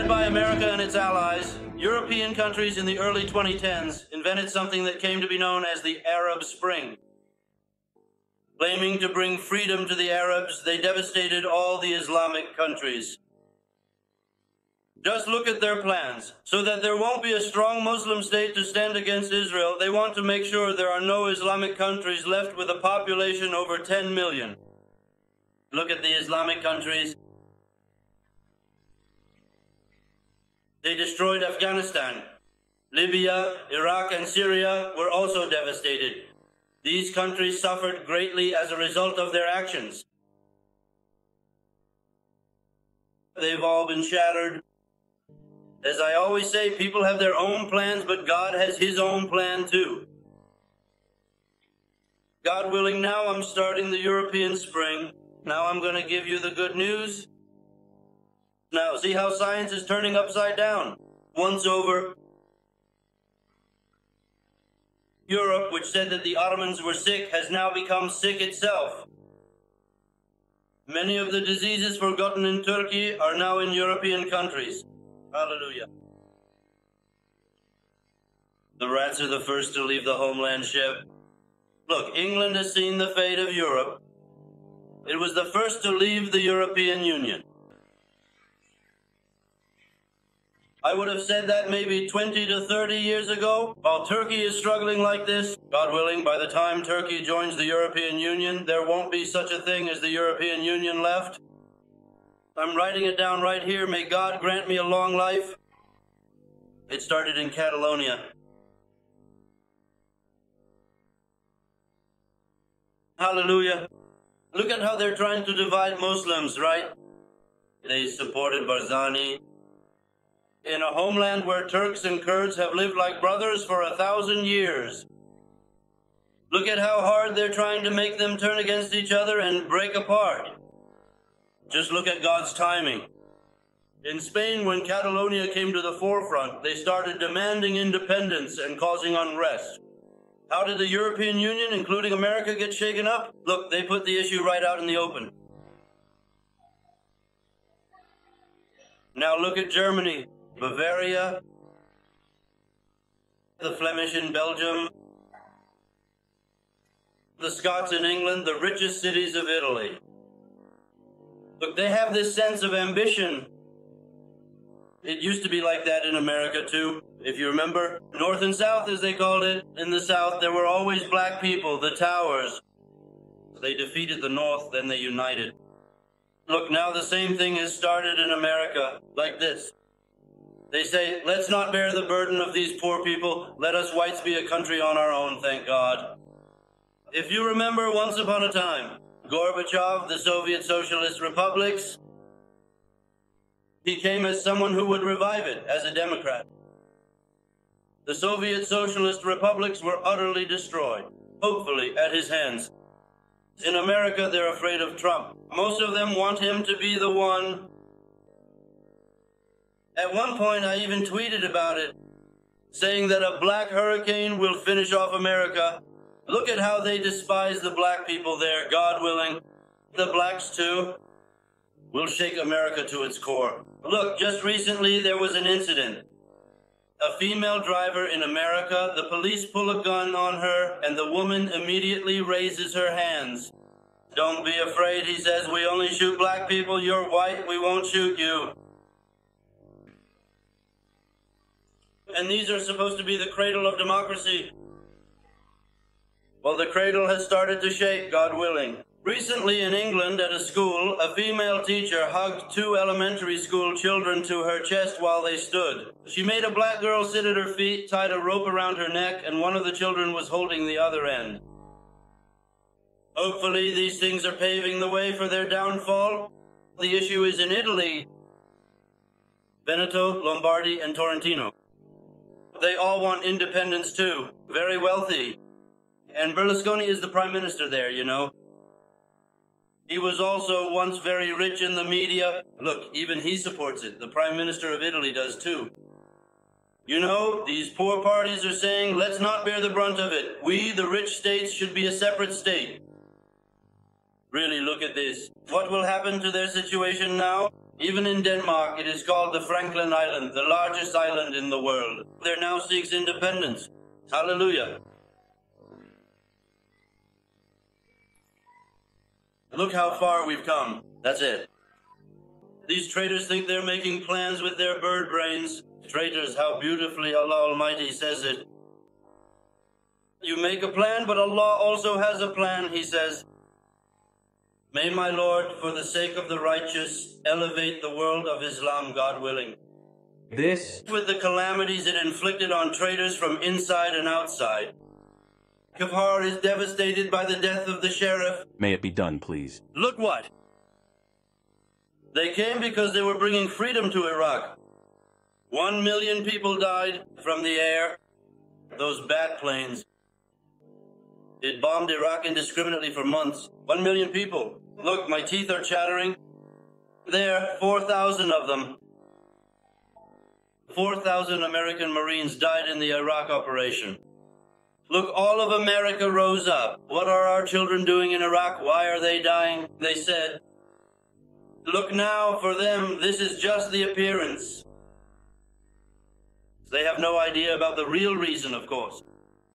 led by America and its allies, European countries in the early 2010s invented something that came to be known as the Arab Spring. Claiming to bring freedom to the Arabs, they devastated all the Islamic countries. Just look at their plans. So that there won't be a strong Muslim state to stand against Israel, they want to make sure there are no Islamic countries left with a population over 10 million. Look at the Islamic countries. They destroyed Afghanistan. Libya, Iraq, and Syria were also devastated. These countries suffered greatly as a result of their actions. They've all been shattered. As I always say, people have their own plans, but God has His own plan too. God willing, now I'm starting the European Spring. Now I'm going to give you the good news. Now, see how science is turning upside down. Once over. Europe, which said that the Ottomans were sick, has now become sick itself. Many of the diseases forgotten in Turkey are now in European countries. Hallelujah. The rats are the first to leave the homeland ship. Look, England has seen the fate of Europe. It was the first to leave the European Union. I would have said that maybe 20 to 30 years ago. While Turkey is struggling like this, God willing, by the time Turkey joins the European Union, there won't be such a thing as the European Union left. I'm writing it down right here. May God grant me a long life. It started in Catalonia. Hallelujah. Look at how they're trying to divide Muslims, right? They supported Barzani. In a homeland where Turks and Kurds have lived like brothers for 1,000 years. Look at how hard they're trying to make them turn against each other and break apart. Just look at God's timing. In Spain, when Catalonia came to the forefront, they started demanding independence and causing unrest. How did the European Union, including America, get shaken up? Look, they put the issue right out in the open. Now look at Germany, Bavaria, the Flemish in Belgium, the Scots in England, the richest cities of Italy. Look, they have this sense of ambition. It used to be like that in America too, if you remember. North and South, as they called it. In the South, there were always black people, the towers. They defeated the North, then they united. Look, now the same thing has started in America, like this. They say, let's not bear the burden of these poor people. Let us whites be a country on our own, thank God. If you remember, once upon a time, Gorbachev, the Soviet Socialist Republics, he came as someone who would revive it, as a Democrat. The Soviet Socialist Republics were utterly destroyed, hopefully at his hands. In America, they're afraid of Trump. Most of them want him to be the one. At one point, I even tweeted about it, saying that a black hurricane will finish off America. Look at how they despise the black people there, God willing. The blacks, too, will shake America to its core. Look, just recently there was an incident. A female driver in America, the police pull a gun on her, and the woman immediately raises her hands. Don't be afraid, he says, we only shoot black people, you're white, we won't shoot you. And these are supposed to be the cradle of democracy. Well, the cradle has started to shake, God willing. Recently in England at a school, a female teacher hugged 2 elementary school children to her chest while they stood. She made a black girl sit at her feet, tied a rope around her neck, and one of the children was holding the other end. Hopefully these things are paving the way for their downfall. The issue is in Italy, Veneto, Lombardy, and Torrentino. They all want independence too, very wealthy. And Berlusconi is the prime minister there, you know. He was also once very rich in the media. Look, even he supports it. The prime minister of Italy does too. You know, these poor parties are saying, let's not bear the brunt of it. We, the rich states, should be a separate state. Really, look at this. What will happen to their situation now? Even in Denmark, it is called the Franklin Island, the largest island in the world. There now seeks independence. Hallelujah. Look how far we've come. That's it. These traitors think they're making plans with their bird brains. Traitors, how beautifully Allah Almighty says it. You make a plan, but Allah also has a plan, He says. May my Lord, for the sake of the righteous, elevate the world of Islam, God willing. This, with the calamities it inflicted on traitors from inside and outside. Kafar is devastated by the death of the sheriff. may it be done, please. Look what? They came because they were bringing freedom to Iraq. 1 million people died from the air. Those bat planes. It bombed Iraq indiscriminately for months. 1 million people. Look, my teeth are chattering. There, 4,000 of them. 4,000 American Marines died in the Iraq operation. Look, all of America rose up. What are our children doing in Iraq? Why are they dying? They said, look now, for them, this is just the appearance. They have no idea about the real reason, of course.